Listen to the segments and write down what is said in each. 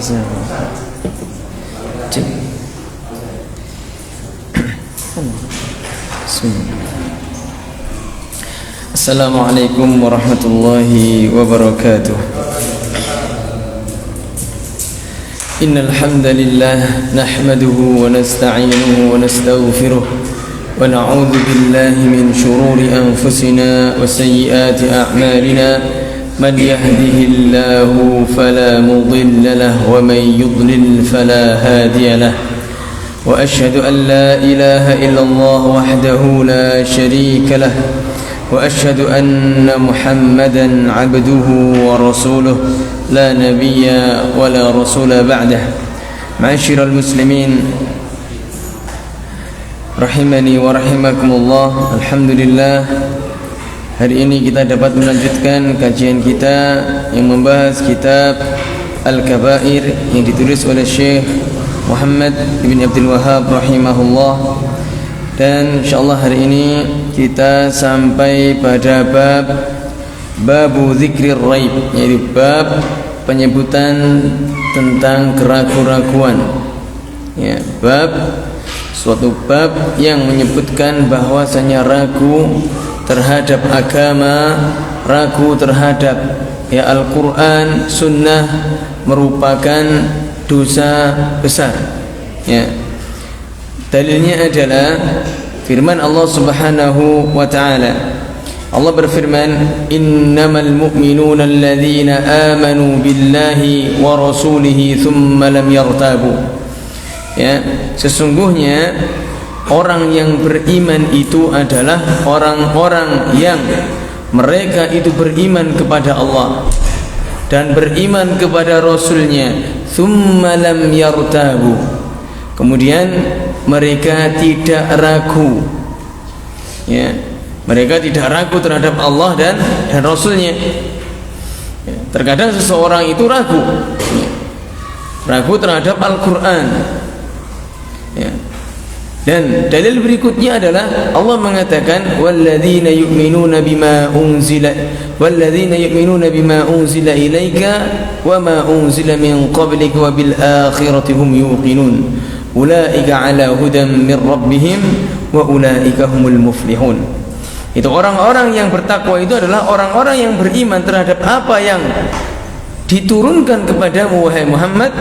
Assalamualaikum warahmatullahi wabarakatuh. Innal hamdalillah nahmaduhu wa nasta'inuhu wa nastaghfiruh wa na'udzu billahi min shururi anfusina wa sayyiati a'malina. من يهده الله فلا مضل له ومن يضلل فلا هادي له وأشهد أن لا إله إلا الله وحده لا شريك له وأشهد أن محمدا عبده ورسوله لا نبي ولا رسول بعده. معاشر المسلمين رحمني ورحمكم الله. Alhamdulillah, hari ini kita dapat melanjutkan kajian kita yang membahas kitab Al-Kabair yang ditulis oleh Syekh Muhammad ibn Abdul Wahhab rahimahullah. Dan insyaallah hari ini kita sampai pada babu zikrir raib, yaitu bab penyebutan tentang keraguan-raguan. Ya, suatu bab yang menyebutkan bahwasanya ragu terhadap agama, ragu terhadap Al-Quran, Sunnah merupakan dosa besar. Ya. Dalilnya adalah firman Allah Subhanahu wa ta'ala. Allah berfirman, innamal mu'minuna alladhina amanu billahi wa rasulihi thumma lam yartabu. Ya, sesungguhnya orang yang beriman itu adalah orang-orang yang mereka itu beriman kepada Allah dan beriman kepada Rasulnya, thumma lam yartabu, kemudian mereka tidak ragu. Ya, mereka tidak ragu terhadap Allah dan Rasulnya. Ya, terkadang seseorang itu ragu, ragu terhadap Al-Quran. Ya. Dan dalil berikutnya adalah Allah mengatakan walladzina yu'minuna bima unzila ilaika wama unzila min qablika wabil akhirati hum yuqinun ulaika ala hudan min rabbihim wa ulaika humul muflihun. Itu orang-orang yang bertakwa itu adalah orang-orang yang beriman terhadap apa yang diturunkan kepadamu wahai Muhammad,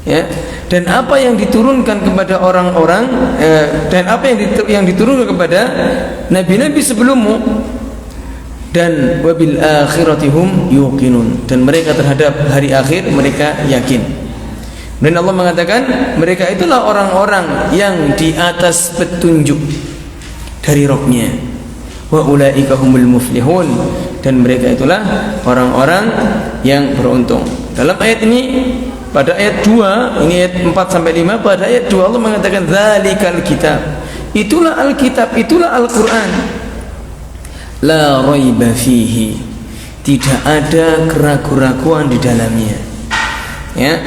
ya, dan apa yang diturunkan kepada orang-orang dan apa yang diturunkan kepada nabi-nabi sebelummu, dan wabil akhirati hum yuqinun, dan mereka terhadap hari akhir mereka yakin. Dan Allah mengatakan mereka itulah orang-orang yang di atas petunjuk dari Rabb-nya, wa ulaika humul muflihun, dan mereka itulah orang-orang yang beruntung. Dalam ayat ini, pada ayat 2, ini ayat 4 sampai 5, pada ayat 2 Allah mengatakan zalikal kitab, itulah Alkitab, itulah Al-Quran, la raiba fihi, tidak ada keraguan-raguan di dalamnya. Ya.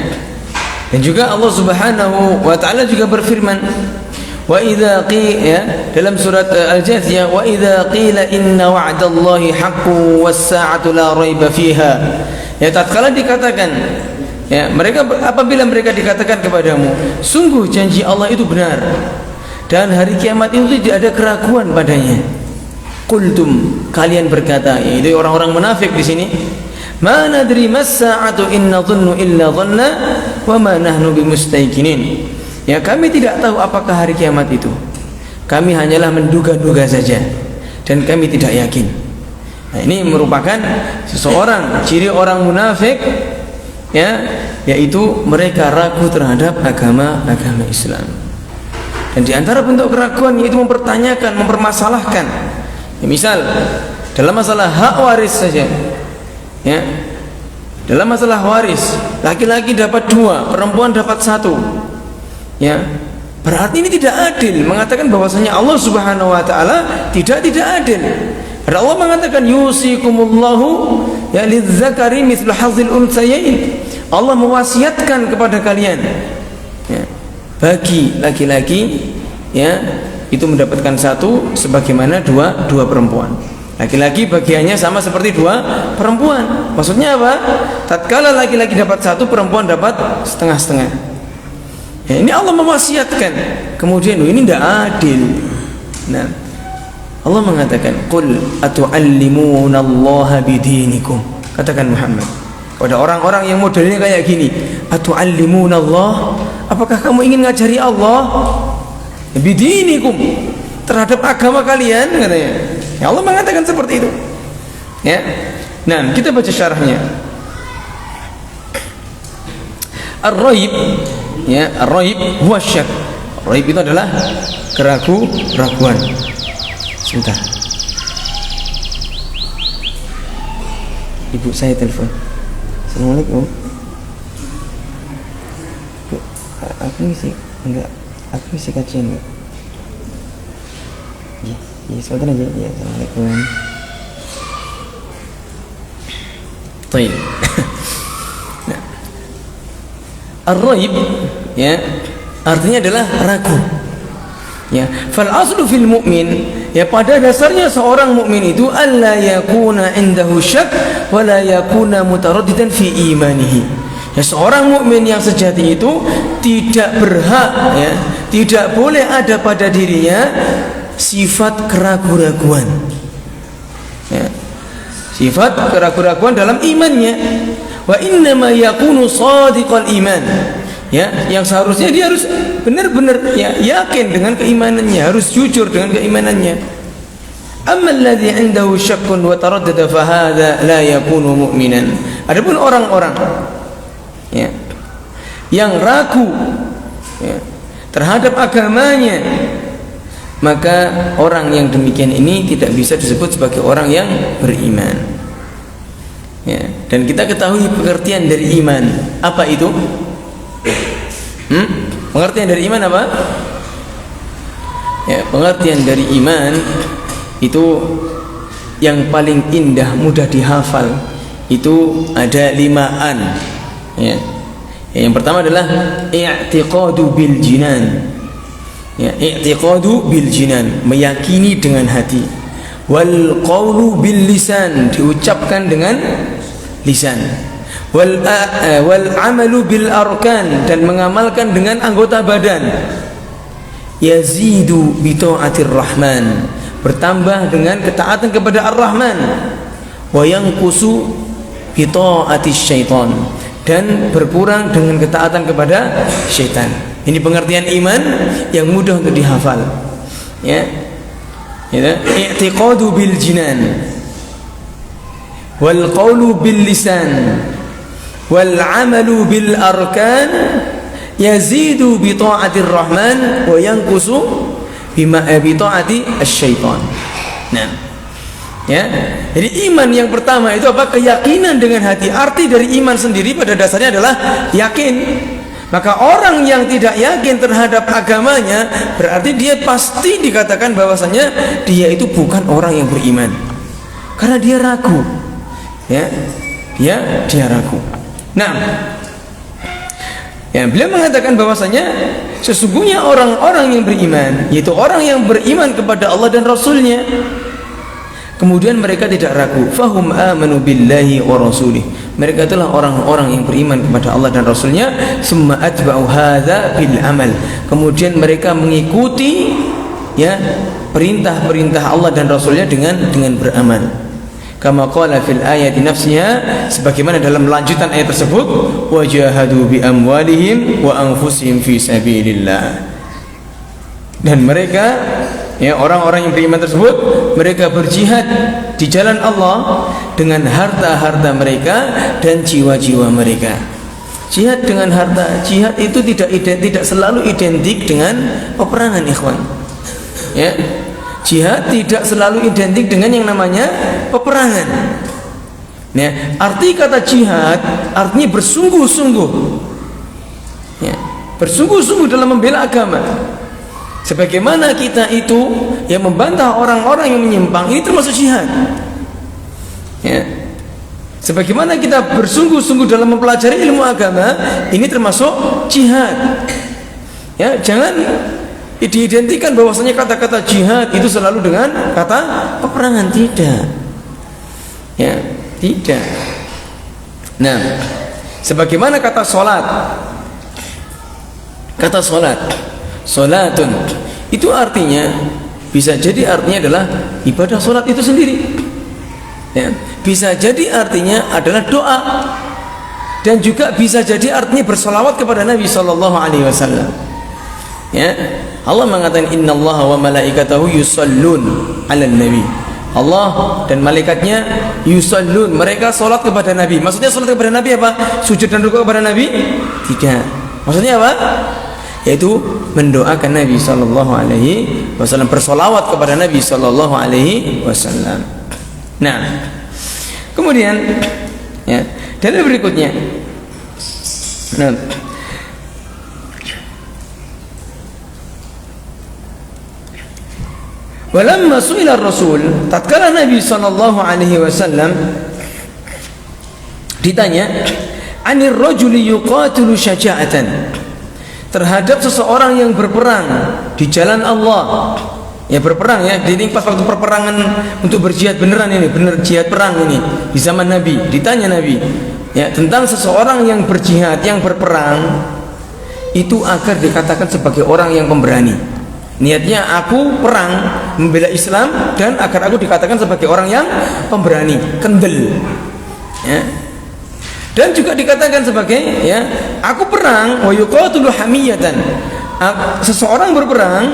Dan juga Allah Subhanahu wa taala juga berfirman, wa idza qila, dalam surat Al-Jathiyah, wa idza qila inna wa'dallahi haqqun was-sa'atu la raiba fiha. Ya, tatkala dikatakan, ya, apabila mereka dikatakan kepadamu, sungguh janji Allah itu benar dan hari kiamat itu tidak ada keraguan padanya. Qultum, kalian berkata, yaitu orang-orang munafik di sini, ma nadri mas-sa'atu in nadhunnu illa dhanna wa ma nahnu bimustayqinin. Ya, kami tidak tahu apakah hari kiamat itu. Kami hanyalah menduga-duga saja dan kami tidak yakin. Nah, ini merupakan seseorang ciri orang munafik, ya, yaitu mereka ragu terhadap agama Islam. Dan di antara bentuk keraguan yaitu mempertanyakan, mempermasalahkan. Ya, misal dalam masalah hak waris saja, ya, dalam masalah waris, laki-laki dapat 2, perempuan dapat 1, ya, berarti ini tidak adil. Mengatakan bahwasanya Allah Subhanahu wa taala tidak adil. Karena Allah mengatakan yusikumullahu ya lizzakari mithlu hazzil untsayain. Allah mewasiatkan kepada kalian, ya, bagi laki-laki, ya, itu mendapatkan 1 sebagaimana dua perempuan. Laki-laki bagiannya sama seperti dua perempuan. Maksudnya apa? Tatkala laki-laki dapat satu, perempuan dapat setengah-setengah. Ya, ini Allah mewasiatkan. Kemudian ini tidak adil. Nah, Allah mengatakan, "Qul atu'allimunallaha bidinikum." Katakan Muhammad pada orang-orang yang modelnya kayak gini, "Atu'allimunallah?" Apakah kamu ingin ngajari Allah bidinikum, terhadap agama kalian, katanya. Ya, Allah mengatakan seperti itu. Ya. Nah, kita baca syarahnya. Ar-raib, ya, ar-raib huwa syak. Raib itu adalah keraguan. Sebentar. Ibu saya telepon. Assalamualaikum. Bu, aku ngisi kajian, enggak? Ya, sebentar aja. Ya, assalamualaikum. Baik. Nah, ar-raib, ya, artinya adalah ragu. Ya, fal aslu fil mu'min, ya, pada dasarnya seorang mukmin itu alla yakuna indahu syak wa la yakuna mutaraddidan fi imanihi. Ya, seorang mukmin yang sejati itu tidak berhak, ya, tidak boleh ada pada dirinya sifat keraguan-raguan, ya, sifat keraguan-raguan dalam imannya. Wa innama yakunu shadiqal iman, ya, yang seharusnya dia harus benar-benar, ya, yakin dengan keimanannya, harus jujur dengan keimanannya. Amma alladhi 'indahu syakkun wa taraddada fa hadha la yakunu mu'minan. Adapun orang-orang, ya, yang ragu, ya, terhadap agamanya, maka orang yang demikian ini tidak bisa disebut sebagai orang yang beriman. Ya, dan kita ketahui pengertian dari iman. Apa itu? Pengertian dari iman apa? Ya, pengertian dari iman itu yang paling indah, mudah dihafal. Itu ada 5 Ya. Yang pertama adalah i'tiqadu bil jinan. Ya, i'tiqadu bil jinan, meyakini dengan hati. Wal qawlu bil lisan, diucapkan dengan lisan. Wal amalu bil arkan, dan mengamalkan dengan anggota badan. Yazidu bi ta'atir rahman, bertambah dengan ketaatan kepada Ar-Rahman. Wa yanqusu bi ta'atis syaitan, dan berkurang dengan ketaatan kepada syaitan. Ini pengertian iman yang mudah untuk dihafal. Ya. I'tiqadu bil jinan, wal qawlu bil lisan, wal amalu bil arkan, yazidu bi ta'atir rahman wa yanqusu bi ta'ati asy-syaitan. Nah, ya. Jadi iman yang pertama itu apa? Keyakinan dengan hati. Arti dari iman sendiri pada dasarnya adalah yakin. Maka orang yang tidak yakin terhadap agamanya, berarti dia pasti dikatakan bahwasanya dia itu bukan orang yang beriman, karena dia ragu. Ya, dia ragu. Nah, ya, beliau mengatakan bahwasanya sesungguhnya orang-orang yang beriman, yaitu orang yang beriman kepada Allah dan Rasulnya, kemudian mereka tidak ragu. Fahum amanu billahi wa rasulih, mereka itulah orang-orang yang beriman kepada Allah dan Rasulnya. Summa atba'u hadza bil amal, kemudian mereka mengikuti, ya, perintah-perintah Allah dan Rasulnya dengan beramal. Kama qala fil ayati nafsiha, sebagaimana dalam lanjutan ayat tersebut, wajahadu bi amwalihim wa anfusihim fi sabilillah, dan mereka, ya, orang-orang yang beriman tersebut, mereka berjihad di jalan Allah dengan harta-harta mereka dan jiwa-jiwa mereka. Jihad dengan harta, jihad itu tidak selalu identik dengan peperangan, ikhwan. Ya, jihad tidak selalu identik dengan yang namanya peperangan. Ya, arti kata jihad artinya bersungguh-sungguh. Ya, bersungguh-sungguh dalam membela agama. Sebagaimana kita itu yang membantah orang-orang yang menyimpang, ini termasuk jihad. Ya. Sebagaimana kita bersungguh-sungguh dalam mempelajari ilmu agama, ini termasuk jihad. Ya, jangan diidentikan bahwasanya kata-kata jihad itu selalu dengan kata peperangan. Tidak, ya, tidak. Nah, sebagaimana kata solat, solatun itu artinya bisa jadi artinya adalah ibadah solat itu sendiri, ya. Bisa jadi artinya adalah doa, dan juga bisa jadi artinya bersolawat kepada Nabi Sallallahu Alaihi Wasallam. Ya, Allah mengatakan Innallaha wa malaikatahu yusallun 'alan nabi. Allah dan malaikatnya yusallun, mereka salat kepada Nabi. Maksudnya salat kepada Nabi apa? Sujud dan rukuk kepada Nabi? Tidak. Maksudnya apa? Yaitu mendoakan Nabi sallallahu alaihi wasallam, bersolawat kepada Nabi sallallahu alaihi wasallam. Nah, kemudian ya, dalil berikutnya. Nah, walamma su'ila Rasul, tatkala Nabi sallallahu alaihi wasallam ditanya, anir rajuli yuqatilu syaja'atan, terhadap seseorang yang berperang di jalan Allah. Ya, berperang ya, ini pas waktu perperangan untuk berjihad beneran ini, bener jihad perang ini di zaman Nabi. Ditanya Nabi ya tentang seseorang yang berjihad, yang berperang itu agar dikatakan sebagai orang yang pemberani. Niatnya aku perang membela Islam dan agar aku dikatakan sebagai orang yang pemberani, kendel. Ya. Dan juga dikatakan sebagai ya, aku perang wa yuqatilu hamiyatan. Seseorang berperang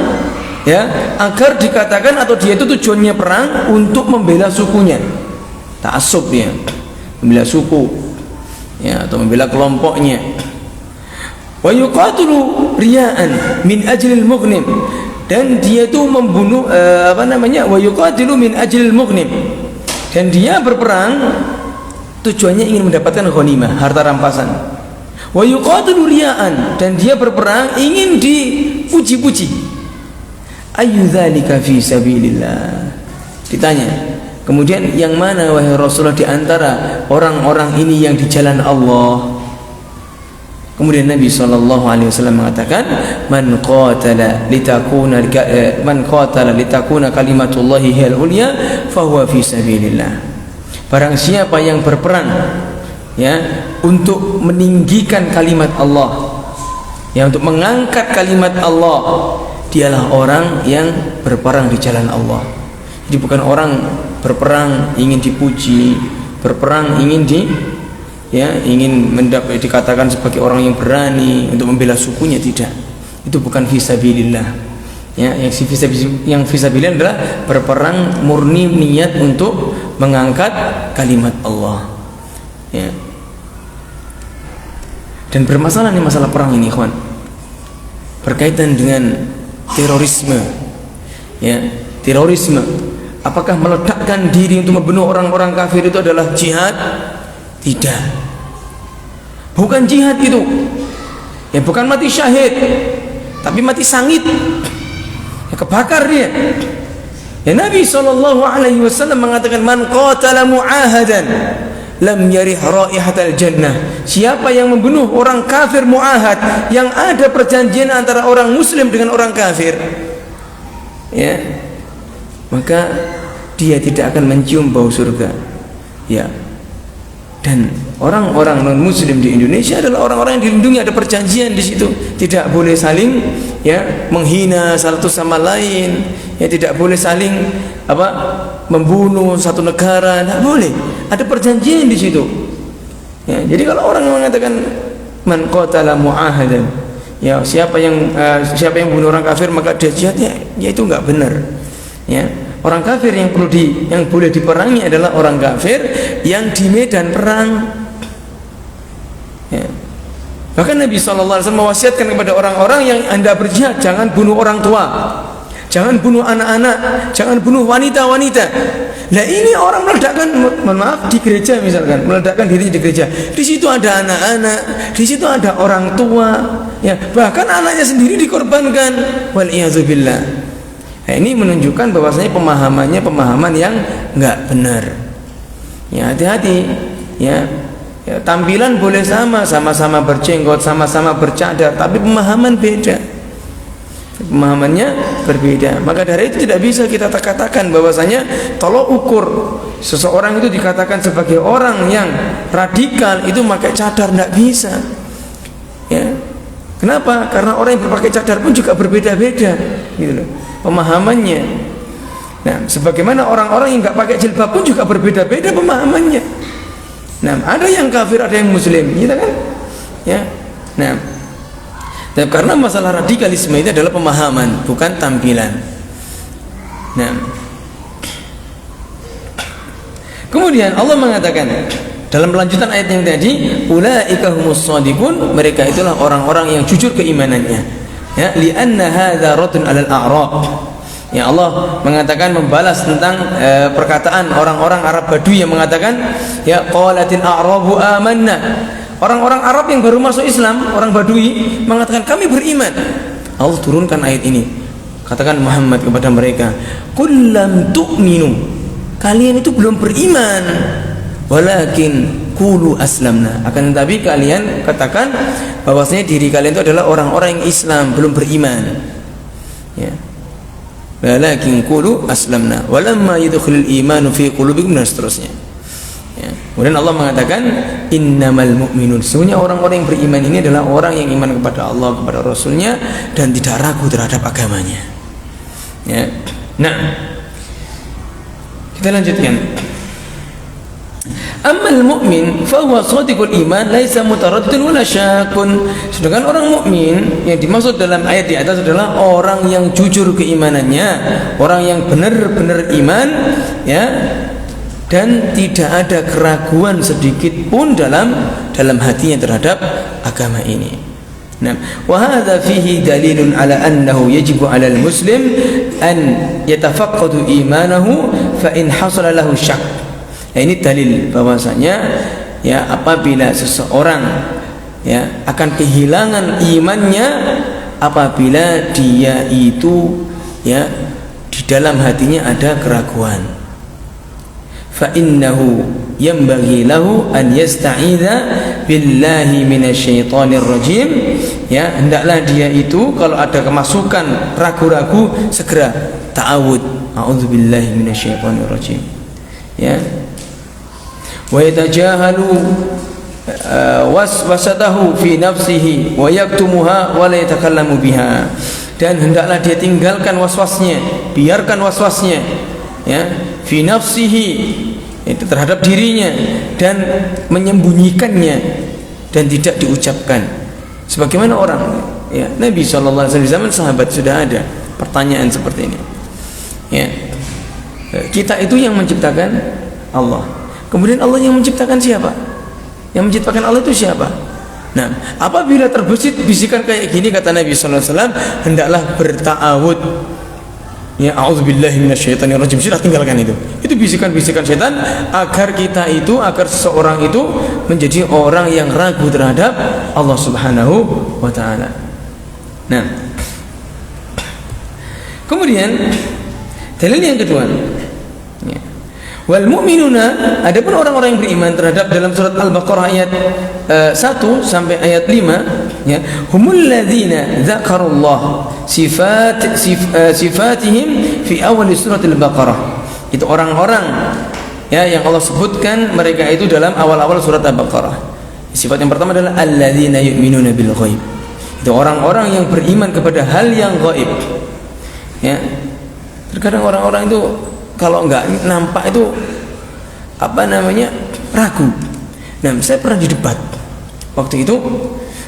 ya agar dikatakan atau dia itu tujuannya perang untuk membela sukunya. Ta'assub ya, membela suku ya atau membela kelompoknya. Wa yuqatilu riya'an min ajlil mughnim, dan dia itu membunuh wa yuqatilu min ajlil mughnim, dan dia berperang tujuannya ingin mendapatkan ghanimah, harta rampasan. Wa yuqatilu riya'an, dan dia berperang ingin dipuji-puji. Ayyu dzalika fi sabilillah. Ditanya, kemudian yang mana wahai Rasulullah di antara orang-orang ini yang di jalan Allah? Kemudian Nabi sallallahu alaihi wasallam mengatakan, man qatala litakuna kalimatullahi hiyal ulya fahuwa fi sabilillah. Barang siapa yang berperang ya untuk meninggikan kalimat Allah, ya untuk mengangkat kalimat Allah, dialah orang yang berperang di jalan Allah. Jadi bukan orang berperang ingin dipuji, berperang ingin ingin dikatakan sebagai orang yang berani untuk membela sukunya, tidak. Itu bukan fisabilillah. Ya, yang fisabilillah adalah berperang murni niat untuk mengangkat kalimat Allah. Ya. Dan bermasalah nih masalah perang ini, ikhwan. Berkaitan dengan terorisme. Ya, terorisme. Apakah meledakkan diri untuk membunuh orang-orang kafir itu adalah jihad? Tidak. Bukan jihad itu. Ya, bukan mati syahid, tapi mati sangit. Ya, kebakar dia. Ya, Nabi sallallahu alaihi wasallam mengatakan, man qatala mu'ahadan lam yarih raihatal jannah. Siapa yang membunuh orang kafir mu'ahad, yang ada perjanjian antara orang muslim dengan orang kafir, ya, maka dia tidak akan mencium bau surga. Ya. Dan orang-orang non muslim di Indonesia adalah orang-orang yang dilindungi, ada perjanjian di situ, tidak boleh saling ya menghina satu sama lain, ya tidak boleh saling membunuh satu negara, tidak boleh, ada perjanjian di situ. Ya, jadi kalau orang mengatakan man qatala mu'ahadan, ya siapa yang bunuh orang kafir maka dia jihad, ya itu enggak benar. Ya, orang kafir yang boleh diperangi adalah orang kafir yang di medan perang. Ya. Bahkan Nabi SAW mewasiatkan kepada orang-orang yang Anda berjihad, jangan bunuh orang tua, jangan bunuh anak-anak, jangan bunuh wanita-wanita. Nah, ini orang meledakkan, maaf, di gereja misalkan, meledakkan dirinya di gereja. Di situ ada anak-anak, di situ ada orang tua, ya, bahkan anaknya sendiri dikorbankan. Wal'iyadzubillah. Nah, ini menunjukkan bahwasanya pemahaman yang enggak benar. Ya, hati-hati. Ya, tampilan boleh sama-sama berjenggot, sama-sama bercadar, tapi pemahaman beda. Pemahamannya berbeda. Maka dari itu tidak bisa kita katakan bahwasanya tolok ukur seseorang itu dikatakan sebagai orang yang radikal itu pakai cadar, tidak bisa. Ya. Kenapa? Karena orang yang berpakai cadar pun juga berbeda-beda, gitu loh, pemahamannya. Nah, sebagaimana orang-orang yang nggak pakai jilbab pun juga berbeda-beda pemahamannya. Nah, ada yang kafir, ada yang muslim, gitu kan? Ya. Nah, dan karena masalah radikalisme itu adalah pemahaman, bukan tampilan. Nah, kemudian Allah mengatakan dalam lanjutan ayat yang tadi, ulaika humus shadiqun, mereka itulah orang-orang yang jujur keimanannya. Ya, li'anna hadza raddun 'alal a'rab. Ya, Allah mengatakan membalas tentang perkataan orang-orang Arab Badui yang mengatakan, ya qalatil a'rabu amanna. Orang-orang Arab yang baru masuk Islam, orang Badui mengatakan kami beriman. Allah turunkan ayat ini. Katakan Muhammad kepada mereka, qul lam tu'minu. Kalian itu belum beriman. Walakin qulu aslamna. Akan tetapi kalian katakan bahwasanya diri kalian itu adalah orang-orang yang Islam, belum beriman. Ya. Walakin qulu aslamna walamma yadkhulul imanu fi qulubikum dan seterusnya. Ya. Kemudian Allah mengatakan innamal mu'minun, sesungguhnya orang-orang yang beriman ini adalah orang yang iman kepada Allah, kepada Rasulnya, dan tidak ragu terhadap agamanya. Ya. Nah, kita lanjutkan. Ammal mu'min fa huwa shadiqul iman laisa mutaraddidun wala syakun. Sedangkan orang mukmin yang dimaksud dalam ayat di atas adalah orang yang jujur keimanannya, orang yang benar-benar iman, ya, dan tidak ada keraguan sedikit pun dalam hatinya terhadap agama ini. Nah, wa hadza fihi dalilun ala annahu yajibu 'ala al-muslim an yatafaqqadu imanahu fa in hasala lahu syak. Nah, ini dalil bahwasanya ya apabila seseorang ya akan kehilangan imannya apabila dia itu ya di dalam hatinya ada keraguan. Fa innahu yanbaghi lahu an yasta'idza billahi minasyaitonir rajim. Ya, hendaklah dia itu kalau ada kemasukan ragu-ragu segera ta'awud, a'udzubillahi minasyaitonir rajim. Ya. Wa yatajahalu waswasatahu fi nafsihi wa yaktumuha wa la yatakallamu biha. Dan hendaklah dia tinggalkan waswasnya, biarkan waswasnya, ya, fi nafsihi, itu terhadap dirinya, dan menyembunyikannya dan tidak diucapkan. Sebagaimana orang, ya, Nabi SAW di zaman sahabat sudah ada pertanyaan seperti ini. Ya, kita itu yang menciptakan Allah. Kemudian Allah yang menciptakan siapa? Yang menciptakan Allah itu siapa? Nah, apabila terbesit bisikan kayak gini, kata Nabi SAW, hendaklah berta'awud. Ya, a'udzubillahi minasyaitonir rajim. Sudah tinggalkan itu. Itu bisikan-bisikan setan agar kita itu, agar seseorang itu menjadi orang yang ragu terhadap Allah Subhanahu wa taala. Nah, kemudian dalil yang kedua. Ya. Wal mu'minuna, adapun orang-orang yang beriman terhadap dalam surat Al-Baqarah ayat 1 sampai ayat 5, ya, humul ladzina dzakarullah sifatihim fi awal surat Al-Baqarah. Itu orang-orang, ya, yang Allah sebutkan mereka itu dalam awal-awal surat Al-Baqarah. Sifat yang pertama adalah alladzina yu'minuna bil ghaib. Itu orang-orang yang beriman kepada hal yang gaib. Ya. Terkadang orang-orang itu kalau nggak nampak itu ragu. Nah, saya pernah di debat waktu itu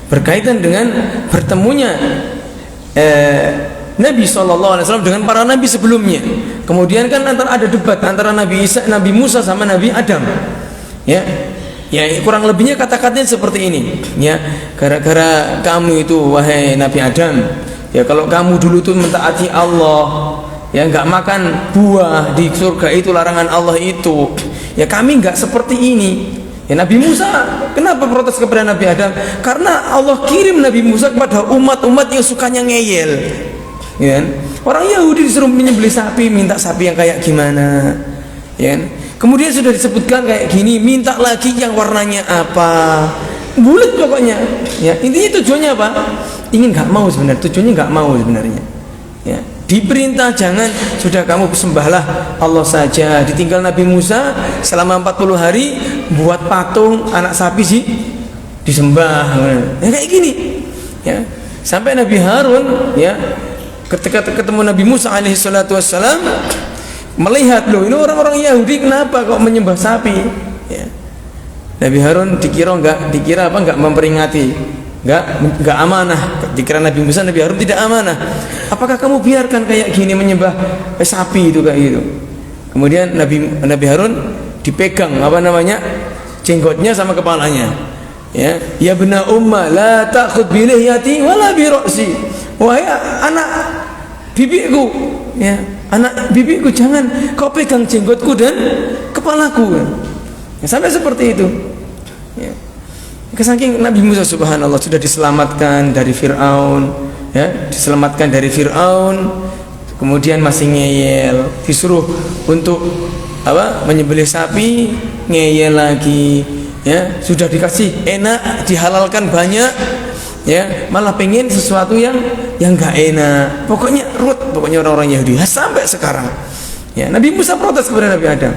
berkaitan dengan bertemunya Nabi SAW dengan para nabi sebelumnya. Kemudian kan ada debat antara Nabi Isa, Nabi Musa sama Nabi Adam. Ya, kurang lebihnya kata-katanya seperti ini. Ya, gara-gara kamu itu wahai Nabi Adam, ya kalau kamu dulu tuh mentaati Allah, ya nggak makan buah di surga itu, larangan Allah itu, ya kami nggak seperti ini. Ya, Nabi Musa kenapa protes kepada Nabi Adam? Karena Allah kirim Nabi Musa kepada umat-umat yang sukanya ngeyel, ya kan? Orang Yahudi disuruh menyembelih sapi, minta sapi yang kayak gimana, ya kan? Kemudian sudah disebutkan kayak gini, minta lagi yang warnanya apa, bulat pokoknya. Ya, intinya tujuannya apa? Ingin nggak mau sebenarnya, tujuannya nggak mau sebenarnya. Ya, diperintah jangan, sudah kamu sembahlah Allah saja. Ditinggal Nabi Musa selama 40 hari buat patung anak sapi sih disembah. Ya kayak gini. Ya. Sampai Nabi Harun ya ketika ketemu Nabi Musa alaihi salatu wassalam melihat, loh ini orang-orang Yahudi kenapa kok menyembah sapi? Ya. Nabi Harun dikira enggak memperingati, enggak amanah. Dikira Nabi Musa, Nabi Harun tidak amanah. Apakah kamu biarkan kayak gini menyembah sapi itu kayak gitu? Kemudian Nabi Harun dipegang jenggotnya sama kepalanya. Ya bena umma la ta'khud bi lihyati wala bi ra'si. Wahai anak bibiku, ya, anak bibiku, jangan kau pegang jenggotku dan kepalaku. Ya, sampai seperti itu. Ya. Saking Nabi Musa subhanallah sudah diselamatkan dari Fir'aun, ya, diselamatkan dari Fir'aun, kemudian masih ngeyel, disuruh untuk menyembelih sapi, ngeyel lagi, ya, sudah dikasih enak, dihalalkan banyak, ya, malah pengen sesuatu yang enggak enak. Pokoknya orang-orang Yahudi sampai sekarang. Ya, Nabi Musa protes kepada Nabi Adam.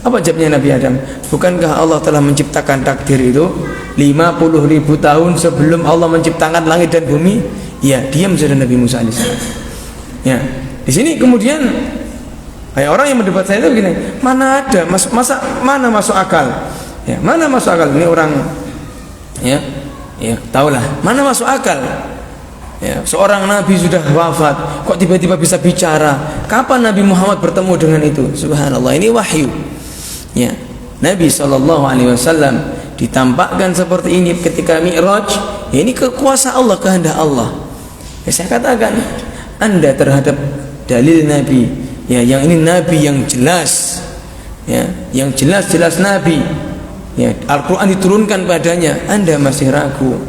Apa jawabnya Nabi Adam? Bukankah Allah telah menciptakan takdir itu 50.000 tahun sebelum Allah menciptakan langit dan bumi? Ya, diam saja Nabi Musa alaihissalam. Ya, di sini kemudian kayak orang yang mendebat saya itu begini, mana ada mana masuk akal? Ya, mana masuk akal? Ini orang ya tahulah, mana masuk akal? Ya, seorang nabi sudah wafat kok tiba-tiba bisa bicara. Kapan Nabi Muhammad bertemu dengan itu? Subhanallah, ini wahyu. Ya, Nabi SAW ditampakkan seperti ini ketika Mi'raj. Ya, ini kekuasaan Allah, kehendak Allah. Ya, saya katakan Anda terhadap dalil Nabi, ya, yang ini Nabi yang jelas, ya, yang jelas Nabi, ya, Al-Quran diturunkan padanya, Anda masih ragu.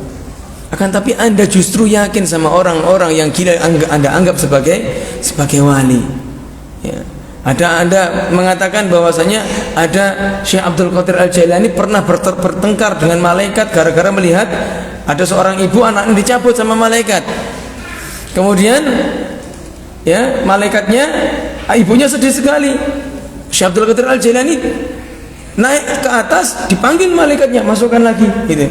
Akan tapi Anda justru yakin sama orang-orang yang gila Anda anggap sebagai wali. Ya. Anda mengatakan bahwasanya ada Syekh Abdul Qadir Al-Jailani pernah bertengkar dengan malaikat gara-gara melihat ada seorang ibu anaknya dicabut sama malaikat. Kemudian ya, malaikatnya, ibunya sedih sekali. Syekh Abdul Qadir Al-Jailani naik ke atas, dipanggil malaikatnya, masukkan lagi gitu.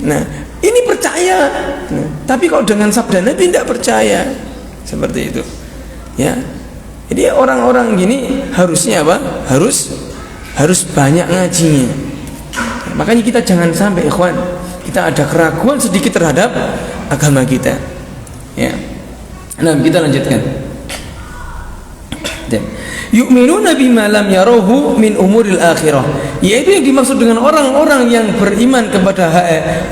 Nah, ini percaya. Nah, tapi kalau dengan sabda Nabi tidak percaya. Seperti itu. Ya. Jadi orang-orang gini harusnya apa? Harus banyak ngajinya. Makanya kita jangan sampai ikhwan kita ada keraguan sedikit terhadap agama kita. Ya. Nah, kita lanjutkan. Yu'minuna bima lam yaruhu min umuril akhirah, yaitu yang dimaksud dengan orang-orang yang beriman kepada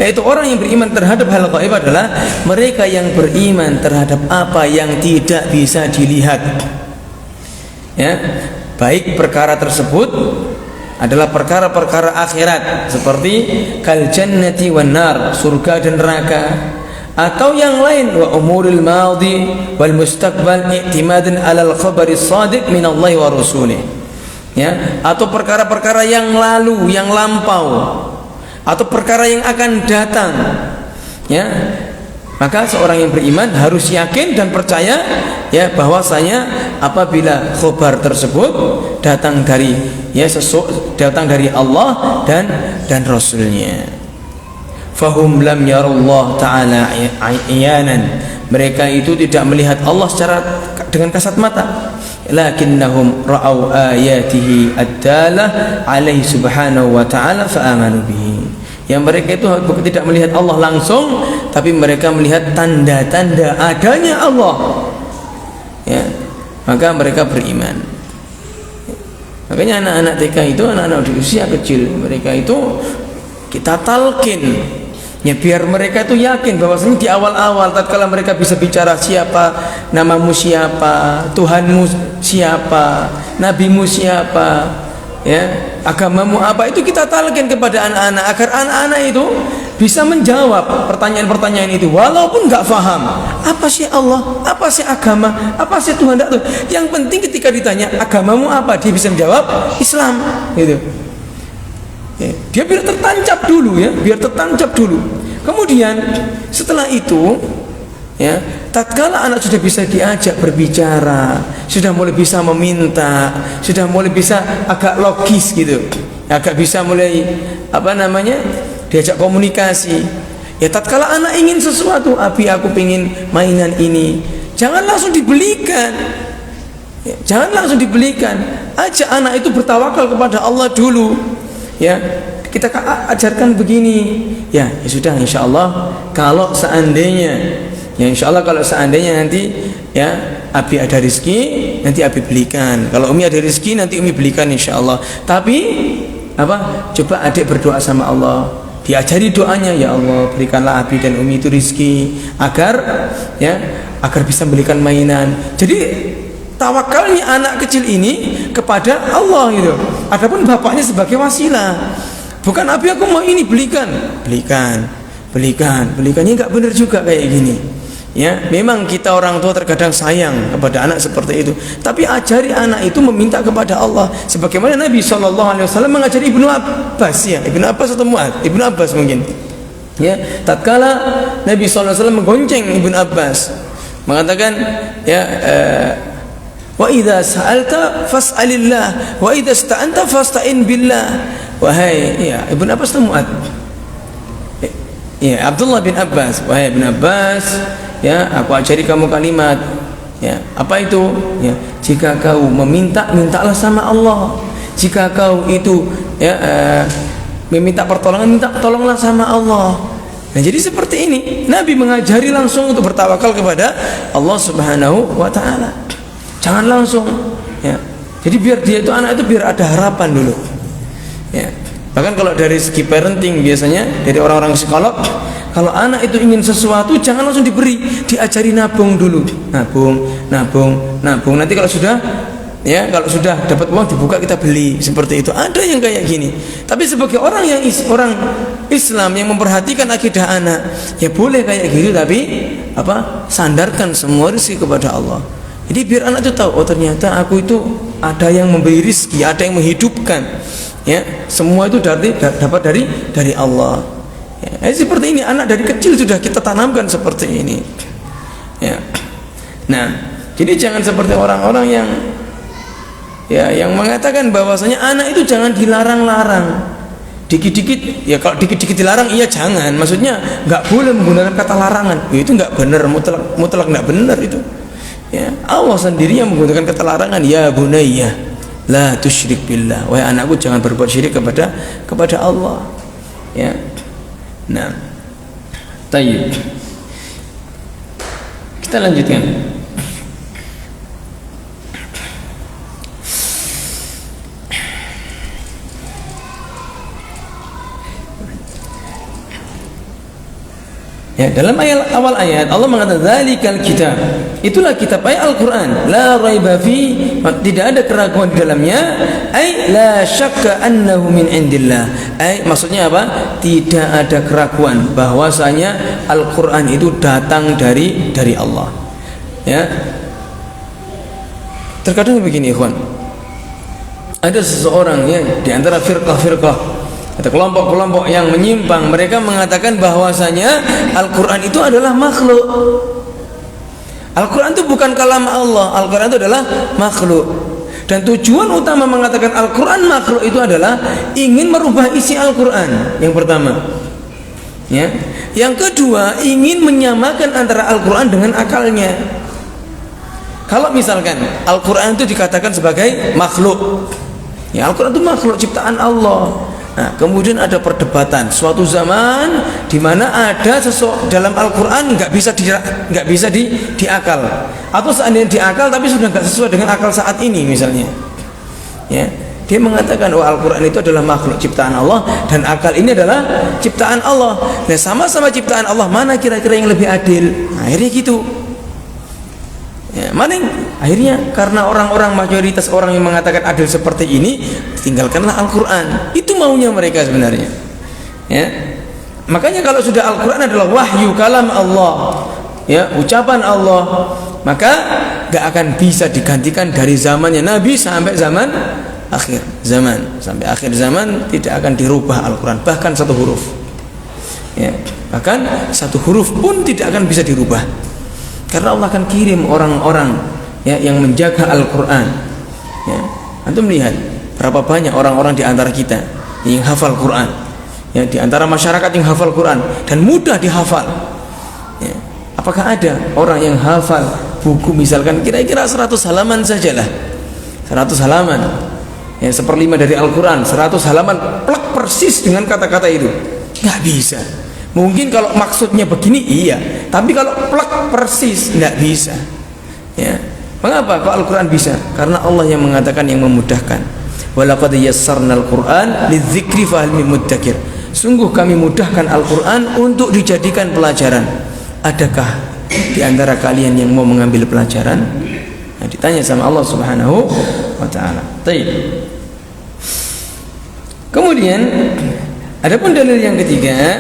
yaitu orang yang beriman terhadap hal gaib adalah mereka yang beriman terhadap apa yang tidak bisa dilihat. Ya, baik perkara tersebut adalah perkara-perkara akhirat seperti kal jannati wan nar, surga dan neraka, atau yang lain wa umuril madhi wal mustaqbal i'timadan 'alal khabari shadiq min Allah wa rasulih. Ya, atau perkara-perkara yang lalu, yang lampau, atau perkara yang akan datang. Ya, maka seorang yang beriman harus yakin dan percaya ya bahwasanya apabila khabar tersebut datang dari Allah dan Rasulnya. Fahum lam yarallah ta'ala iyanan, mereka itu tidak melihat Allah secara dengan kasat mata, lakinnahum ra'au ayatihi ad-dalah alaihi subhanahu wa ta'ala fa'amanu bihi. Yang mereka itu tidak melihat Allah langsung, tapi mereka melihat tanda-tanda adanya Allah, ya, maka mereka beriman. Makanya anak-anak TK itu, anak-anak di usia kecil, mereka itu kita talqin, ya, biar mereka itu yakin bahwasanya di awal-awal tatkala mereka bisa bicara siapa namamu, siapa Tuhanmu, siapa nabimu, siapa, ya, agamamu apa, itu kita talqin kepada anak-anak agar anak-anak itu bisa menjawab pertanyaan-pertanyaan itu walaupun nggak paham apa sih Allah, apa sih agama, apa sih Tuhan. Yang penting ketika ditanya agamamu apa, dia bisa menjawab Islam gitu. Dia biar tertancap dulu, ya, biar tertancap dulu. Kemudian setelah itu Ya, tatkala anak sudah bisa diajak berbicara, sudah mulai bisa meminta, sudah mulai bisa agak logis gitu, agak bisa mulai diajak komunikasi. Ya, tatkala anak ingin sesuatu, abi aku pengen mainan ini, jangan langsung dibelikan. Ya, jangan langsung dibelikan. Ajak anak itu bertawakal kepada Allah dulu. Ya, kita ajarkan begini. Ya sudah, insya Allah kalau seandainya nanti ya abi ada rezeki, nanti abi belikan. Kalau umi ada rezeki, nanti umi belikan insya Allah. Tapi coba adik berdoa sama Allah, diajari doanya, ya Allah berikanlah abi dan umi itu rezeki agar bisa belikan mainan. Jadi tawakalnya anak kecil ini kepada Allah gitu. Adapun bapaknya sebagai wasilah. Bukan abi aku mau ini, belikan. Belikannya nggak benar juga kayak gini. Ya, memang kita orang tua terkadang sayang kepada anak seperti itu. Tapi ajari anak itu meminta kepada Allah. Sebagaimana Nabi SAW mengajari Ibnu Abbas, ya, Ibnu Abbas atau Mu'ad? Ibnu Abbas mungkin. Ya, tatkala Nabi SAW menggonceng Ibnu Abbas, mengatakan, wa idza sa'alta fas'alillah wa idza ista'anta fasta'in billah. Wahai Ibnu Abbas atau Mu'ad? Ya, Abdullah bin Abbas. Wahai Ibnu Abbas, aku ajari kamu kalimat. Ya, apa itu? Ya, jika kau meminta, mintalah sama Allah. Jika kau itu meminta pertolongan, minta tolonglah sama Allah. Nah, jadi seperti ini Nabi mengajari langsung untuk bertawakal kepada Allah Subhanahu wa taala. Jangan langsung, ya. Jadi biar dia itu anak itu biar ada harapan dulu. Ya. Bahkan kalau dari segi parenting biasanya dari orang-orang psikolog, kalau anak itu ingin sesuatu jangan langsung diberi, diajari nabung dulu. Nabung. Nanti kalau sudah dapat uang dibuka kita beli, seperti itu. Ada yang kayak gini. Tapi sebagai orang Islam yang memperhatikan akidah anak, ya boleh kayak gitu, tapi sandarkan semua rezeki kepada Allah. Jadi biar anak itu tahu, oh ternyata aku itu ada yang memberi rezeki, ada yang menghidupkan. Ya, semua itu dapat dari Allah. Ya, seperti ini anak dari kecil sudah kita tanamkan seperti ini. Ya. Nah, jadi jangan seperti orang-orang yang mengatakan bahwasanya anak itu jangan dilarang-larang. Dikit-dikit, ya kalau dikit-dikit dilarang iya jangan. Maksudnya nggak boleh menggunakan kata larangan. Ya, itu nggak benar, mutlak nggak benar itu. Ya, Allah sendiri yang menggunakan kata larangan. Ya bunayya, la tusyrik billah. Wahai anakku, jangan berbuat syirik kepada Allah. Ya. Nah, tayyib. Kita lanjutkan. Ya, dalam awal ayat Allah mengatakan zalikal kitab, itulah kitab Al-Qur'an, la raiba fi, tidak ada keraguan di dalamnya, ai la syakka annahu min indillah. Maksudnya apa? Tidak ada keraguan bahwasanya Al-Qur'an itu datang dari Allah. Ya. Terkadang begini, ikhwan. Ada seseorang ya di antara firqah atau kelompok-kelompok yang menyimpang, mereka mengatakan bahwasanya Al-Quran itu adalah makhluk. Al-Quran itu bukan kalam Allah, Al-Quran itu adalah makhluk. Dan tujuan utama mengatakan Al-Quran makhluk itu adalah ingin merubah isi Al-Quran. Yang pertama, ya. Yang kedua, ingin menyamakan antara Al-Quran dengan akalnya. Kalau misalkan Al-Quran itu dikatakan sebagai makhluk, ya Al-Quran itu makhluk ciptaan Allah. Nah, kemudian ada perdebatan suatu zaman di mana ada sesuatu dalam Al-Quran nggak bisa diakal, atau seandainya diakal tapi sudah nggak sesuai dengan akal saat ini misalnya. Ya, dia mengatakan Al-Quran itu adalah makhluk ciptaan Allah dan akal ini adalah ciptaan Allah. Nah, sama-sama ciptaan Allah, mana kira-kira yang lebih adil? Nah, akhirnya gitu. Ya, akhirnya karena orang-orang mayoritas orang yang mengatakan adil seperti ini, tinggalkanlah Al-Quran. Itu maunya mereka sebenarnya. Ya, makanya kalau sudah Al-Quran adalah wahyu kalam Allah, ya ucapan Allah, maka gak akan bisa digantikan dari zamannya Nabi sampai zaman akhir zaman. Sampai akhir zaman tidak akan dirubah Al-Quran, bahkan satu huruf. Ya, bahkan satu huruf pun tidak akan bisa dirubah. Karena Allah akan kirim orang-orang ya yang menjaga Al-Qur'an. Ya. Antum lihat berapa banyak orang-orang di antara kita yang hafal Quran. Ya, di antara masyarakat yang hafal Quran dan mudah dihafal. Ya. Apakah ada orang yang hafal buku misalkan kira-kira 100 halaman sajalah. 100 halaman. Ya, 1/5 dari Al-Quran, 100 halaman plek persis dengan kata-kata itu. Nggak bisa. Mungkin kalau maksudnya begini iya, tapi kalau plek persis nggak bisa. Ya. Mengapa kok Al-Quran bisa? Karena Allah yang mengatakan, yang memudahkan. Walaqad yassarnal Qur'an lidzikri fahal min muddakir. Sungguh kami mudahkan Al-Quran untuk dijadikan pelajaran. Adakah di antara kalian yang mau mengambil pelajaran? Nah, ditanya sama Allah Subhanahu wa taala. Baik. Kemudian adapun dalil yang ketiga,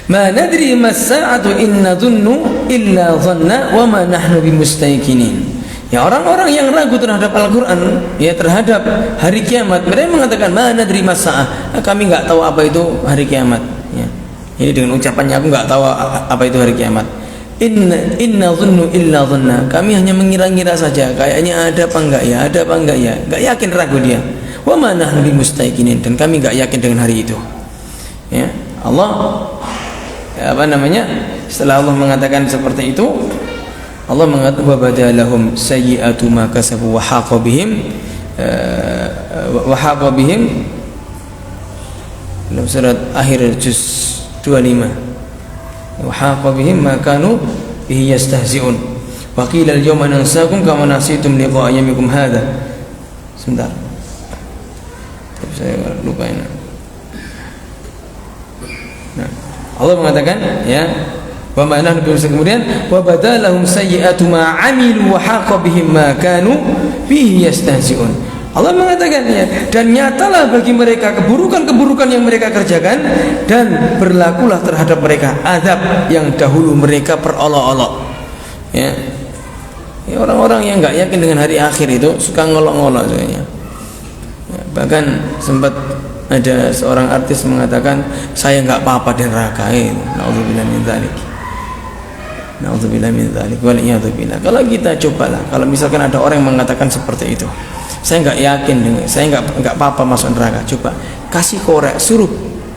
ma nadri mas sa'atu in nadhunnu illa dhanna wa ma nahnu bimustayqinin. Ya, orang-orang yang ragu terhadap Al-Qur'an, ya terhadap hari kiamat, mereka mengatakan ma nadri mas sa'ah, kami enggak tahu apa itu hari kiamat. Ya. Ini dengan ucapannya aku enggak tahu apa itu hari kiamat. Inna dhunnu illa dhanna, kami hanya mengira-ngira saja, kayaknya ada apa enggak ya, ada apa enggak ya, enggak yakin, ragu dia. Wa ma nahnu bimustayqinin, dan kami enggak yakin dengan hari itu. Ya, Allah setelah Allah mengatakan seperti itu, Allah mengatakan wa badalahum sayyi'atu ma kasabu wa haqa bihim dalam surat akhir juz 25, wa haqa bihim ma kanu bihi yastahzi'un wa qila al-yawma nansakum kama nasitum liqa'a yawmikum hadha. Sebentar, tapi saya lupa ini. Nah, Allah mengatakan ya, wa ma'ana kemudian wa badalahum sayyi'atu ma 'amilu wa haqa bihim ma kanu bihi yastahzi'un. Allah mengatakan ya, dan nyatalah bagi mereka keburukan-keburukan yang mereka kerjakan, dan berlakulah terhadap mereka azab yang dahulu mereka perolok-olok. Ya. Ya, orang-orang yang enggak yakin dengan hari akhir itu suka ngolok-ngolok sebenarnya. Ya, bahkan sempat ada seorang artis mengatakan, saya enggak apa-apa di neraka. Nauzubillah min dzalik. Nauzubillah min dzalik wal iyad billah. Kalau kita cobalah, kalau misalkan ada orang yang mengatakan seperti itu, saya enggak yakin dengan, saya enggak apa-apa masuk neraka. Coba kasih korek, suruh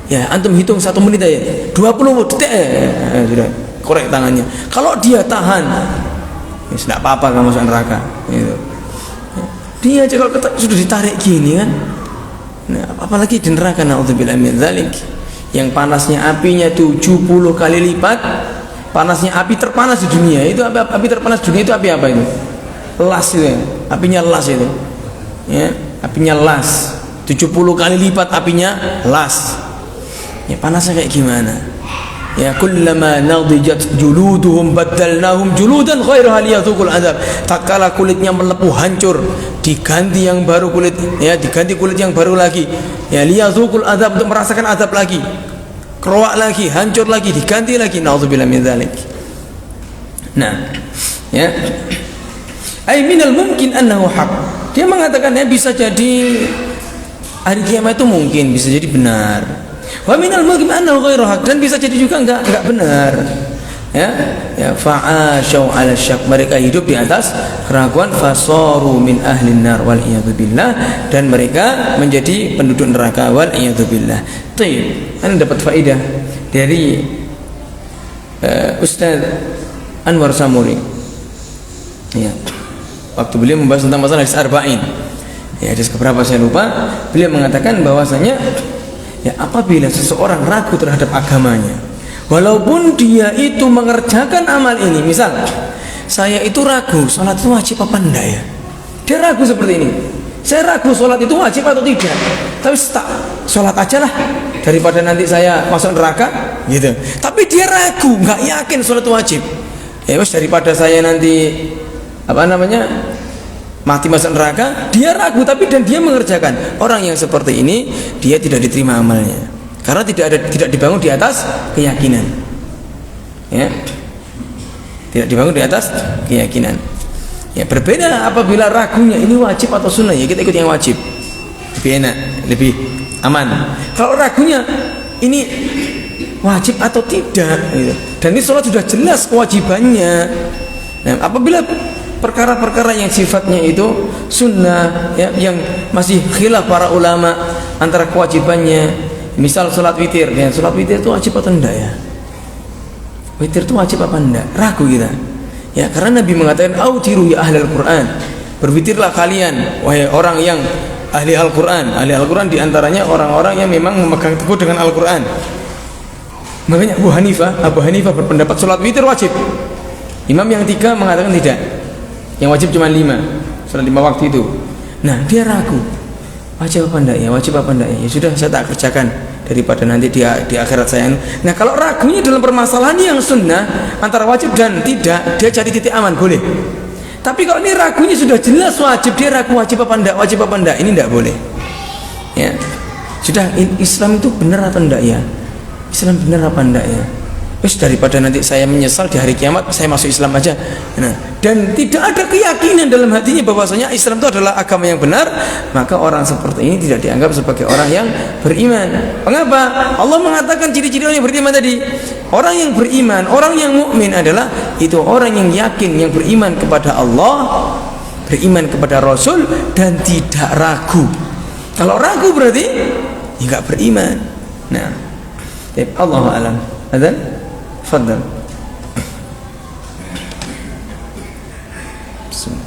ya antum hitung 1 menit aja, 20 detik sudah korek tangannya. Kalau dia tahan, ya enggak apa-apa kalau masuk neraka. Gitu. Dia aja kalau sudah ditarik gini kan. Nah, apalagi di neraka, naudzubillah min dzalik, yang panasnya apinya 70 kali lipat panasnya api terpanas di dunia. Itu api terpanas di dunia itu api apa itu? Las itu. Apinya las itu. Ya, apinya las. 70 kali lipat apinya las. Ya, panasnya kayak gimana? Ya, kullama nadijat juluduhum baddalnahum juludan ghairaha liyadhuqul azab. Tatkala kulitnya melepuh hancur, diganti yang baru kulit, ya diganti kulit yang baru lagi. Ya, liyadhuqul azab, untuk merasakan azab lagi. Keroak lagi, hancur lagi, diganti lagi. Nauzubillah min dzalik. Nah, ya. Ai minal mungkin annahu haq. Dia mengatakan ya bisa jadi hari kiamat itu mungkin, bisa jadi benar. Wa minal mungkin annahu ghairu haq, dan bisa jadi juga enggak benar. Ya, ya fa'asyu 'ala syak, mereka hidup di atas keraguan, fasaru min ahlin nar wal iyad billah, dan mereka menjadi penduduk neraka wal iyad billah. Baik, Anda dapat faedah dari Ustaz Anwar Samuri. Ya. Waktu beliau membahas tentang masalah hadis arba'in. Ya, hadis keberapa saya lupa, beliau mengatakan bahwasanya ya, apabila seseorang ragu terhadap agamanya, walaupun dia itu mengerjakan amal ini, misal saya itu ragu sholat itu wajib apa enggak ya, dia ragu seperti ini, saya ragu sholat itu wajib atau tidak, tapi tak sholat aja lah daripada nanti saya masuk neraka gitu. Tapi dia ragu, nggak yakin sholat itu wajib, ya mas, daripada saya nanti mati masuk neraka, dia ragu tapi dan dia mengerjakan. Orang yang seperti ini dia tidak diterima amalnya, karena tidak dibangun di atas keyakinan. Ya, tidak dibangun di atas keyakinan. Ya, berbeda apabila ragunya ini wajib atau sunnah, ya kita ikut yang wajib, lebih enak, lebih aman. Kalau ragunya ini wajib atau tidak gitu. Dan ini sholat sudah jelas kewajibannya. Nah, apabila perkara-perkara yang sifatnya itu sunnah ya, yang masih khilaf para ulama antara kewajibannya, misal sholat witir ya, sholat witir itu wajib atau enggak ya, witir itu wajib apa enggak, ragu kita ya, karena Nabi mengatakan autiru ya ahlul Quran, berwitirlah kalian wahai orang yang ahli Al-Quran. Ahli Al-Quran diantaranya orang-orang yang memang memegang teguh dengan Al-Quran. Makanya Abu Hanifah berpendapat sholat witir wajib. Imam yang 3 mengatakan tidak, yang wajib cuma 5, sholat 5 waktu itu. Nah dia ragu, wajib apa enggak ya, wajib apa enggak ya, ya sudah saya tak kerjakan daripada nanti di akhirat saya. Nah kalau ragunya dalam permasalahan yang sunnah antara wajib dan tidak, dia cari titik aman boleh. Tapi kalau ini ragunya sudah jelas wajib, dia ragu wajib apa enggak, ini enggak boleh ya. Sudah, Islam itu benar atau enggak ya, Islam benar apa enggak ya, terus daripada nanti saya menyesal di hari kiamat, saya masuk Islam aja. Nah, dan tidak ada keyakinan dalam hatinya bahwasanya Islam itu adalah agama yang benar, maka orang seperti ini tidak dianggap sebagai orang yang beriman. Mengapa? Allah mengatakan ciri-ciri orang yang beriman tadi. Orang yang beriman, orang yang mukmin adalah itu orang yang yakin, yang beriman kepada Allah, beriman kepada Rasul, dan tidak ragu. Kalau ragu berarti ya enggak beriman. Nah, Allahu a'lam. Adzan? Fadhal. Bismillah.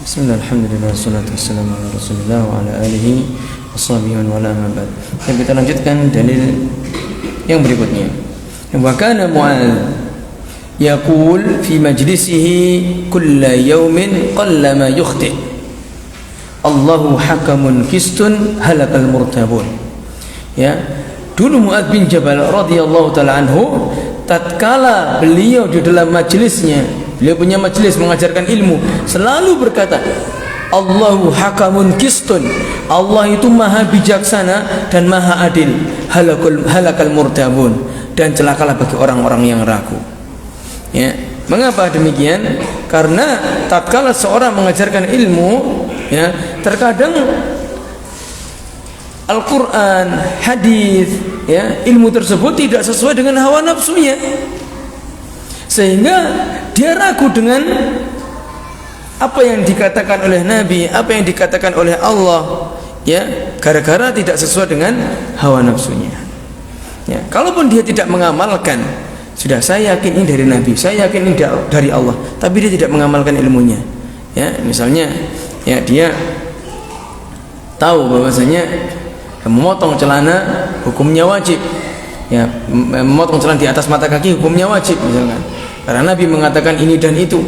Bismillah, alhamdulillah, wassalatu wassalamu ala rasulillah wa ala alihi washabihi wa ala mabad. Kita lanjutkan dalil yang berikutnya. Wa kana Mu'adz yaqul fi majlisihi kulla yawmin qallama yukhti Allahu hakamun qistun halakal murtabun. Ya, dulu Mu'adz bin Jabal radhiyallahu taala anhu, tatkala beliau di dalam majelisnya, beliau punya majelis mengajarkan ilmu, selalu berkata, Allahu hakamun qistun, Allah itu maha bijaksana dan maha adil, halakal murtabun, dan celakalah bagi orang-orang yang ragu. Ya, mengapa demikian? Karena tatkala seorang mengajarkan ilmu, ya, terkadang Al-Quran, hadis, ya, ilmu tersebut tidak sesuai dengan hawa nafsunya, sehingga dia ragu dengan apa yang dikatakan oleh Nabi, apa yang dikatakan oleh Allah, ya, gara-gara tidak sesuai dengan hawa nafsunya. Ya, kalaupun dia tidak mengamalkan, sudah saya yakin ini dari Nabi, saya yakin ini dari Allah, tapi dia tidak mengamalkan ilmunya. Ya, misalnya, ya, dia tahu bahwasanya memotong celana hukumnya wajib, ya, memotong celana di atas mata kaki hukumnya wajib misalkan, karena Nabi mengatakan ini dan itu,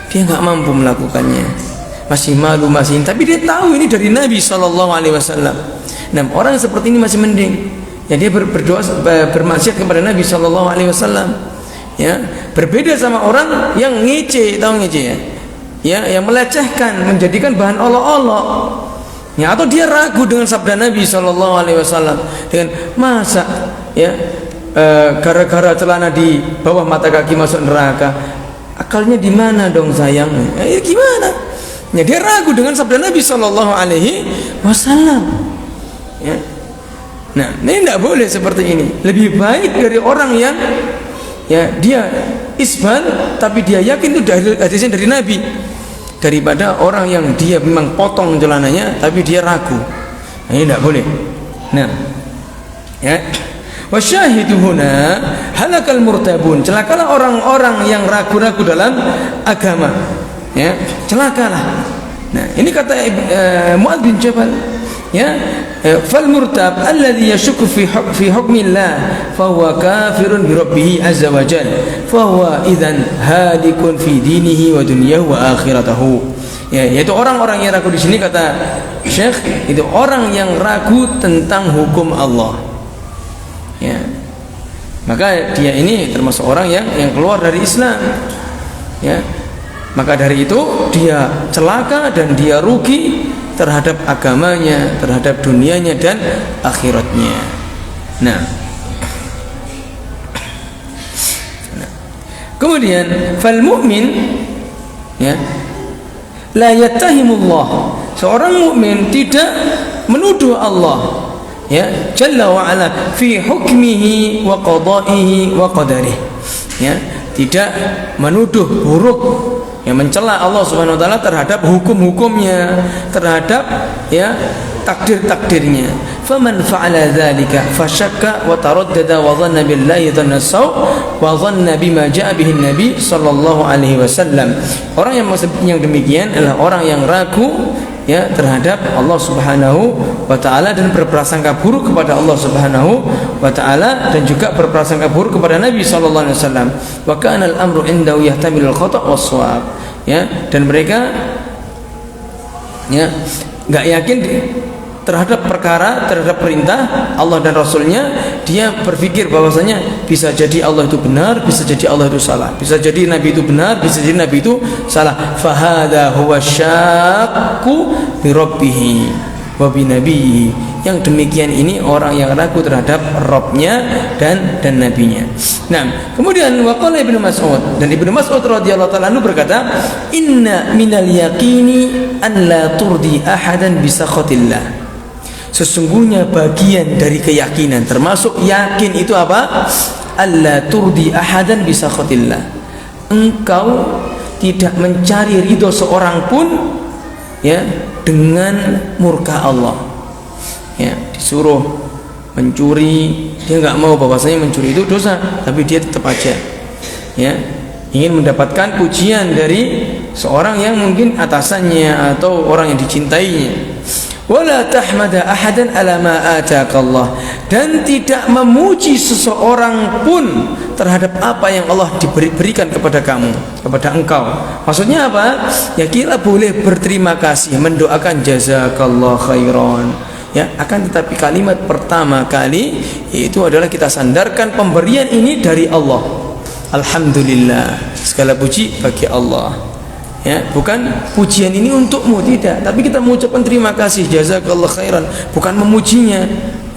dia nggak mampu melakukannya, masih malu, masih, tapi dia tahu ini dari Nabi SAW. Nah, orang seperti ini masih mending, ya, dia berdoa bermaksiat kepada Nabi SAW. Ya, berbeda sama orang yang ngece, tahu ngece, ya, ya, yang melecehkan, menjadikan bahan olok-olok. Ya, atau dia ragu dengan sabda Nabi SAW, dengan masa, ya, gara-gara celana di bawah mata kaki masuk neraka, akalnya di mana dong sayang? Ya, gimana? Ya, dia ragu dengan sabda Nabi SAW. Ya. Nah, ini tidak boleh seperti ini. Lebih baik dari orang yang, ya, dia isbal tapi dia yakin itu hadisnya dari Nabi, daripada orang yang dia memang potong celananya tapi dia ragu. Nah, ini tidak boleh. Nah, ya, wasyahidu huna halakal murtabun, celakalah orang-orang yang ragu-ragu dalam agama, ya, celakalah. Nah, ini kata Mu'adz bin Jabal, ya, fal murtab alladhi yashukku fi hukmillah fahuwa kafirun bi rabbih azza wa jalla fahuwa idzan halikun fi dinihi wa dunyahu wa akhiratahu. Ya, yaitu orang-orang yang ragu di sini, kata Syekh, itu orang yang ragu tentang hukum Allah. Ya, maka dia ini termasuk orang yang keluar dari Islam. Ya, maka dari itu dia celaka dan dia rugi terhadap agamanya, terhadap dunianya dan akhiratnya. Nah, kemudian fal mu'min, ya, la yattahimullah, seorang mukmin tidak menuduh Allah, ya, jalla wa ala fi hukmihi wa qada'ihi wa qadarihi, ya, tidak menuduh buruk, yang mencela Allah Subhanahu wa taala terhadap hukum-hukumnya, terhadap, ya, takdir-takdirnya. Faman fa'ala dzalika fasyakka wa taraddada wa dhanna billahi dhanna saw wa dhanna bima jaa bihi Nabi sallallahu alaihi wasallam. Orang yang demikian adalah orang yang ragu, ya, terhadap Allah Subhanahu wa taala dan berprasangka buruk kepada Allah Subhanahu wa taala, dan juga berprasangka buruk kepada Nabi sallallahu alaihi wasallam. Wa kana al-amru indahu yahtamilul khata' was-shawab. Ya, dan mereka, ya, enggak yakin terhadap perkara, terhadap perintah Allah dan Rasulnya. Dia berpikir bahwasanya bisa jadi Allah itu benar, bisa jadi Allah itu salah, bisa jadi Nabi itu benar, bisa jadi Nabi itu salah. Fahadha huwa syakku bi rabbihi wa bi nabiyhi. Yang demikian ini orang yang ragu terhadap Rabbnya dan nabinya. Nah, kemudian waqala Ibnu Mas'ud, dan Ibnu Mas'ud radhiyallahu ta'ala anhu berkata, inna minal yaqini an la turdi ahadan bi sakhatillah. Sesungguhnya bagian dari keyakinan, termasuk yakin itu apa? Alla turdi ahadan bi sakhatillah. Engkau tidak mencari ridho seorang pun, ya, dengan murka Allah. Ya, disuruh mencuri, dia nggak mau, bahwasanya mencuri itu dosa, tapi dia tetap aja, ya, ingin mendapatkan pujian dari seorang yang mungkin atasannya atau orang yang dicintainya. Wala tahmada ahadan ala ma ataakallah, dan tidak memuji seseorang pun terhadap apa yang Allah berikan kepada kamu, kepada engkau. Maksudnya apa? Ya kita boleh berterima kasih, mendoakan jazakallah khairan, ya, akan tetapi kalimat pertama kali itu adalah kita sandarkan pemberian ini dari Allah. Alhamdulillah, segala puji bagi Allah. Ya, bukan pujian ini untukmu, tidak, tapi kita mengucapkan terima kasih, jazakallah khairan, bukan memujinya.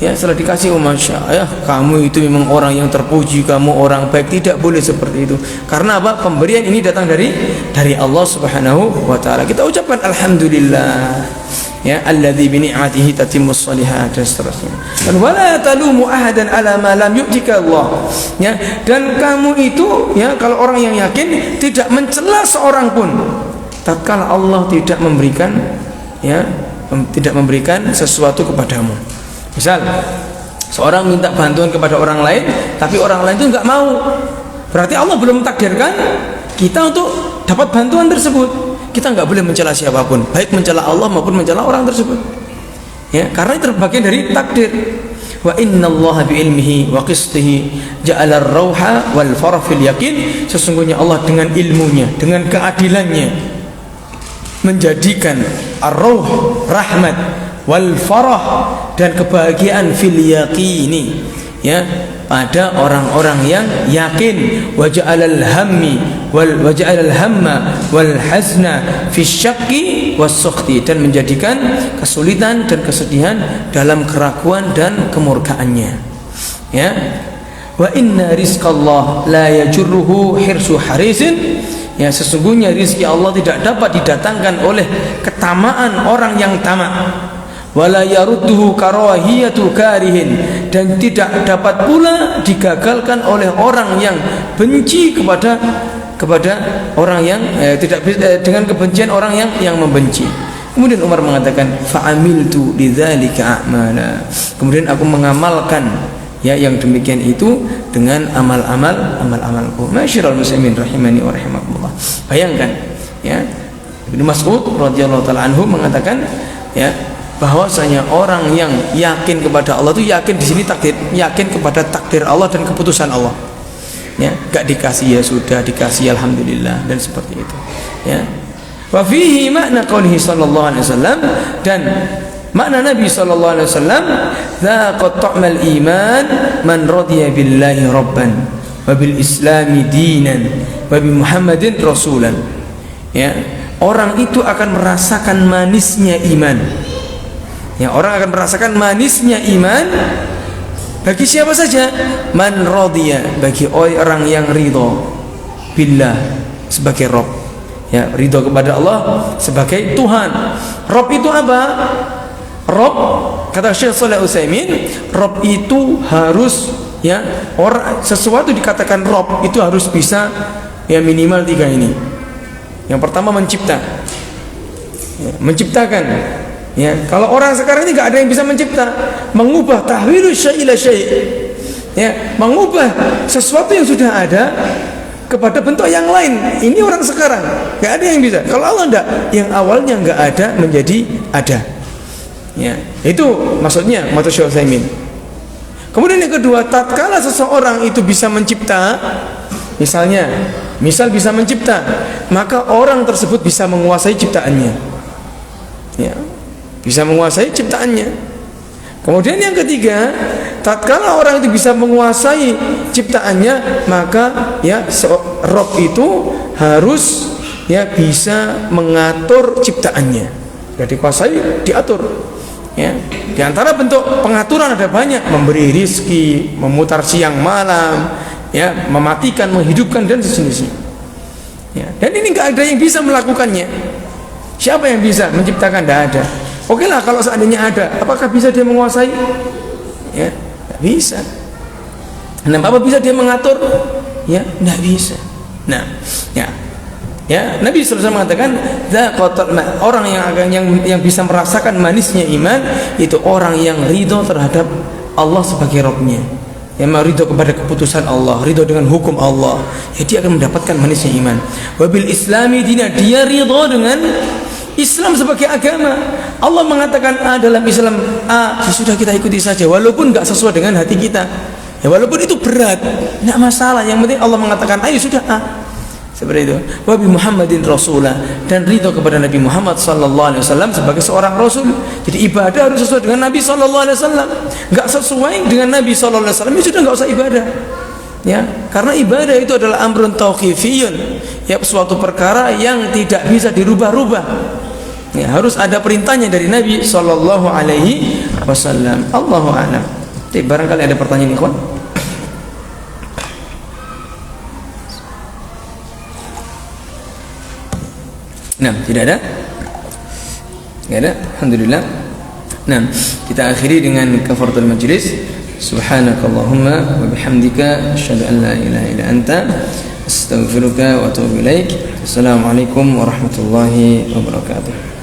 Ya, setelah dikasih, oh masya Allah, kamu itu memang orang yang terpuji, kamu orang baik. Tidak boleh seperti itu. Karena apa? Pemberian ini datang dari Allah Subhanahu wa taala. Kita ucapkan alhamdulillah. Ya, alladzi bi ni'matihi tatimmus shalihat, dan seterusnya. Dan wala talumu ahadan ala ma lam yu'tika Allah. Ya, dan kamu itu, ya, kalau orang yang yakin tidak mencela seorang pun tatkala Allah tidak memberikan, ya, tidak memberikan sesuatu kepadamu. Misal seorang minta bantuan kepada orang lain, tapi orang lain itu enggak mau, berarti Allah belum takdirkan kita untuk dapat bantuan tersebut. Kita nggak boleh mencela siapapun, baik mencela Allah maupun mencela orang tersebut. Ya, karena itu bagian dari takdir. Wa innallaha biilmihi wa qistihi ja'ala ar-rauha wal farah fil yakin. Sesungguhnya Allah dengan ilmunya, dengan keadilannya menjadikan ar-rauh rahmat, wal farah dan kebahagiaan fil yaqini, ya, pada orang-orang yang yakin. Waja'alal hamma wal hazna fi syaqi was sukhti, dan menjadikan kesulitan dan kesedihan dalam keraguan dan kemurkaannya. Ya, wa inna rizqallah la yajurruhu hirsu harisin. Ya, sesungguhnya rizki Allah tidak dapat didatangkan oleh ketamaan orang yang tamak. Wala yarudduhu karahiyatu karihin, dan tidak dapat pula digagalkan oleh orang yang benci kepada orang yang tidak dengan kebencian orang yang membenci. Kemudian Umar mengatakan fa'amiltu lidzalika a'mala, kemudian aku mengamalkan, ya, yang demikian itu dengan amalku. Masyiral muslimin rahimani wa rahimakumullah. Bayangkan, ya, Ibnu Mas'ud radhiyallahu taala anhu mengatakan, ya, bahwasanya orang yang yakin kepada Allah itu yakin di sini takdir, yakin kepada takdir Allah dan keputusan Allah. Ya, gak dikasih ya sudah, dikasih alhamdulillah, dan seperti itu. Ya. Wa fihi makna qaulihi sallallahu alaihi wasallam, dan makna Nabi sallallahu alaihi wasallam, dzaqat ta'mal iman man radiya billahi rabban wa bil islami dinan wa bi Muhammadin rasulan. Ya, orang itu akan merasakan manisnya iman. Ya, orang akan merasakan manisnya iman bagi siapa saja? Man radiya, bagi orang yang ridho billah sebagai Rabb, ya, ridho kepada Allah sebagai Tuhan. Rabb itu apa? Rabb, kata Syekh Shalih Utsaimin, Rabb itu harus, ya, orang sesuatu dikatakan Rabb itu harus bisa, ya, minimal 3 ini. Yang pertama mencipta, ya, menciptakan. Ya, kalau orang sekarang ini nggak ada yang bisa mencipta, mengubah tahwilu syai' ila syai', ya, mengubah sesuatu yang sudah ada kepada bentuk yang lain. Ini orang sekarang nggak ada yang bisa. Kalau Allah enggak, yang awalnya nggak ada menjadi ada. Ya, itu maksudnya maksud Syekh Utsaimin. Kemudian yang kedua, tatkala seseorang itu bisa mencipta, misal bisa mencipta, maka orang tersebut bisa menguasai ciptaannya. Ya, bisa menguasai ciptaannya. Kemudian yang ketiga, tatkala orang itu bisa menguasai ciptaannya, maka, ya, Rabb itu harus, ya, bisa mengatur ciptaannya. Sudah dikuasai, diatur. Ya, di antara bentuk pengaturan ada banyak, memberi rizki, memutar siang malam, ya, mematikan, menghidupkan, dan sejenisnya. Ya, dan ini nggak ada yang bisa melakukannya. Siapa yang bisa menciptakan? Tidak ada. Oke lah, kalau seandainya ada, apakah bisa dia menguasai? Ya, tidak bisa. Nah, apa bisa dia mengatur? Ya, tidak bisa. Nah, ya, Nabi SAW mengatakan, orang yang bisa merasakan manisnya iman itu orang yang ridho terhadap Allah sebagai Rabbnya. yang ridho kepada keputusan Allah, ridho dengan hukum Allah, ya dia akan mendapatkan manisnya iman. Wabil islami dina, dia ridho dengan Islam sebagai agama. Allah mengatakan A dalam Islam A, ya sudah kita ikuti saja walaupun enggak sesuai dengan hati kita. Ya walaupun itu berat, enggak masalah, yang penting Allah mengatakan ayo sudah A. Seperti itu. Wa bi Muhammadin rasulah, dan ridho kepada Nabi Muhammad sallallahu alaihi wasallam sebagai seorang rasul. Jadi ibadah harus sesuai dengan Nabi sallallahu alaihi wasallam. Enggak sesuai dengan Nabi sallallahu alaihi wasallam, ya sudah enggak usah ibadah. Ya, karena ibadah itu adalah amrun tauqifiyun, ya suatu perkara yang tidak bisa dirubah-rubah. Ya, harus ada perintahnya dari Nabi sallallahu alaihi wasallam. Allahu a'lam. Jadi barangkali ada pertanyaan ikhwan? Nah, tidak ada? Tidak ada? Alhamdulillah. Nah, kita akhiri dengan kafaratul majlis. Subhanakallahumma wa bihamdika asyhadu an la ilaha illa anta astaghfiruka wa atubu ilaik. Assalamualaikum warahmatullahi wabarakatuh.